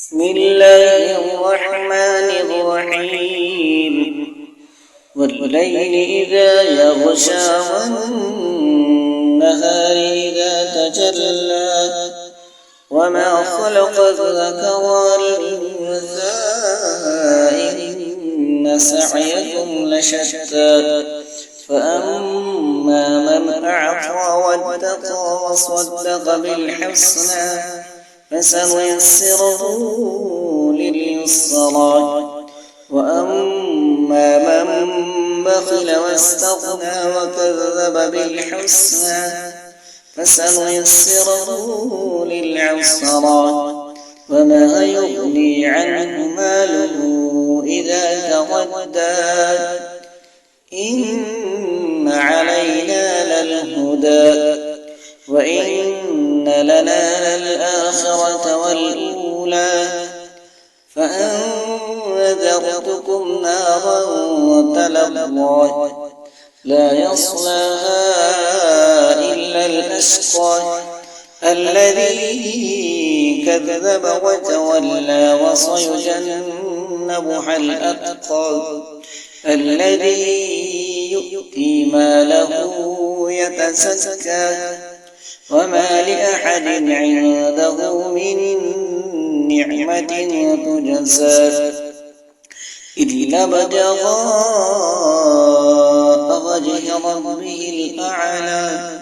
بسم الله الرحمن الرحيم والليل إذا يغشى والنهار إذا تجلى وما خلق الذكر والأنثى إن سعيكم لشتى فأما من أعطى واتقى وصدق بالحسنى فسنيسره لليسرى وأما من بخل واستغنى وكذب بالحسنى فسنيسره للعسرى وما يغني عنه ماله إذا تردى إن علينا للهدى وإن لنا للآخرة والأولى فأنذرتكم نارا تلظى لا يصلاها إلا الأشقى الذي كذب وتولى وسيجنبها الأتقى الذي يؤتي ماله يتزكى وما لأحد عنده من نعمة تجزى إلا ابتغاء وجه ربه الأعلى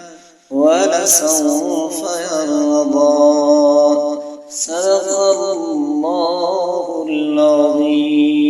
ولسوف يرضى صدق الله العظيم.